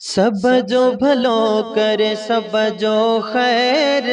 सब जो भलो करे सब जो खैर,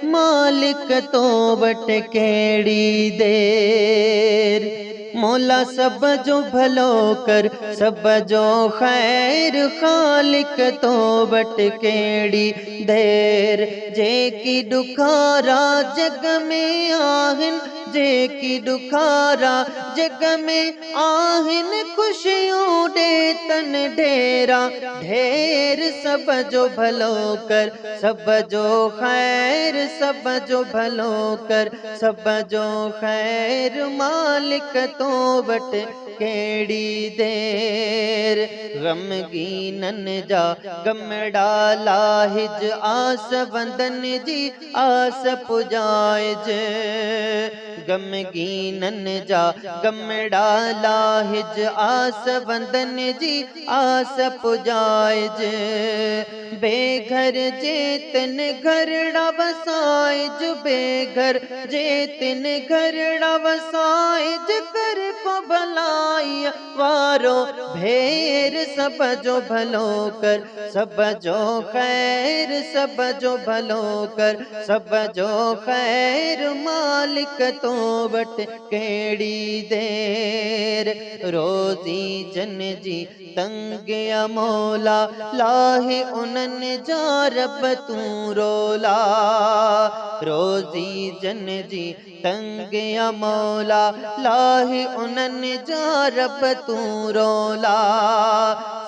मालिक तो वट केड़ी देर। मौला सब जो भलो कर सब जो खैर, खालिक तो वट केड़ी देर। जेकी दुखारा जग में आहिन, जेकी दुखारा जग में आहिन, खुशियों दे तन ढेरा ढेर। सब जो भलो कर सब जो खैर, सब जो भलो कर सब जो खैर, मालिक तो वट केड़ी देर। गमगीनन जा गमड़ा लाहिज, आस वंदन जी आस पुजाइज। गमगीनन जा गमड़ा लाहिज, आस वंदन जी आस पुजाइज। बेघर जेतन घरड़ा वसाइज, बेघर जेतन घरड़ा वसाइज, कर को भलाई वारो भेर। सब जो भलो कर सब जो खैर, सब जो भलो कर सब जो खैर, मालिक तो वट केड़ी देर। रोजी जन जी तंग या मौला, लाहे उनन जा रब तू रोला। रोजी जन जी तंग या मौला, लाहे उनन जा रब तू रोला।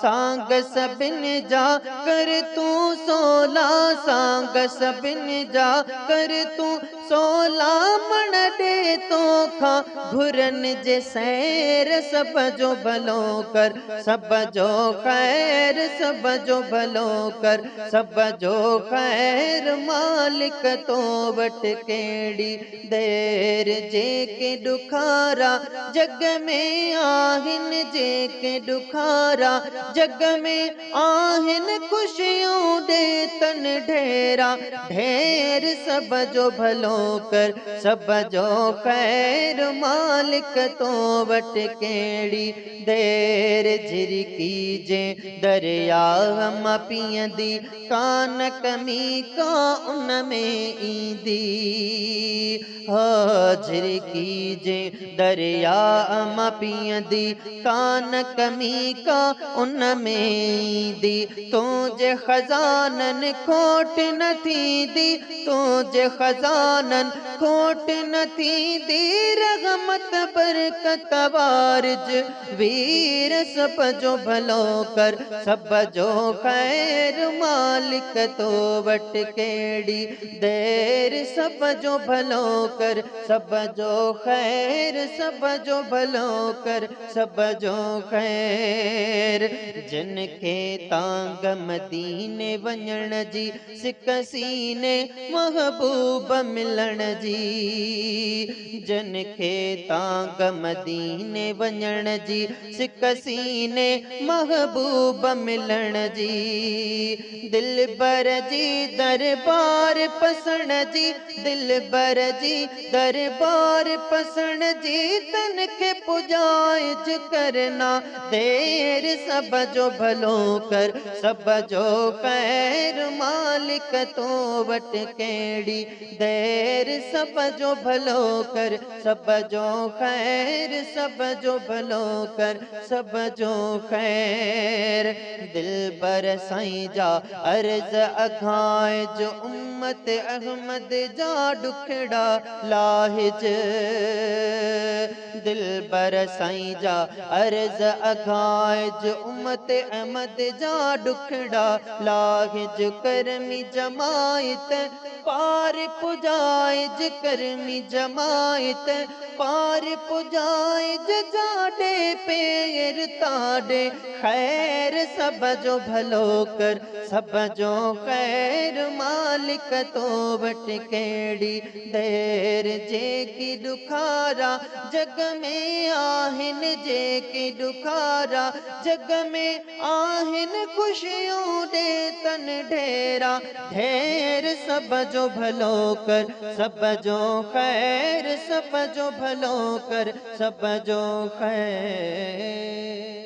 सांग सबिन जा कर तू सोला, सांग सबिन जा कर तू सोला। मन दे तो खा घुरन जे सैर, सब जो भलो कर सब जो खैर, सब जो भलो कर सब जो खैर, मालिक तो वट केड़ी देर। जेके दुखारा जग में आहिन, जेके दुखारा जग में आहिन, खुशियों दे तन ढेरा ढेर। सब जो भलो कर सब जो खैर, मालिक तो वट केड़ी देर। झिरकी जे दरिया हम पियंदी, कान कमी का उन में ईंदी। झिरकी जे दरिया हम पियंदी, कान कमी का उन में ईंदी। तुझे खजानन खोट न थींदी, तुझे खजानन खोट न थींदी। रहमत बरकत वारिज वीर, सब जो भलो कर सब जो खैर, मालिक तो वट केड़ी देर। सब जो भलो कर सब जो खैर, सब जो भलो कर सब जो खैर। जिनके तांग मदीने वञण जी, सिक सीने महबूब मिलण जी। जिनके तांग मदीने वञण जी, सिक सीने महबूब मिलण जी। दिल बर जी दरबार पसण जी, दिल बर जी दरबार पसण जी। तन के पुजाइज करना देर, सब जो भलो कर सब जो खैर, मालिक तो वट केड़ी देर। सब जो भलो कर सब जो खैर, सब जो भलो कर सब जो खैर। दिल बर साईं जा अर्ज अघाए, जो उम्मत अहमद जा दुखड़ा लाहिज। दिल बर साईं जा अर्ज अघाए, जो उम्मत अहमद जा दुखड़ा लाहिज। करमी जमायत पार पुजाइज, करमी जमायत पार पुजाइज। जाडे पैर ताडे खैर, सब जो भलो कर सब जो खैर, मालिक तो वट केड़ी देर। जेकी दुखारा जग में आहिन, जेकी दुखारा जग में आहिन, खुशियों दे तन ढेरा ढेर। सब जो भलो कर सब जो खैर, सब जो भलो कर सब जो खैर।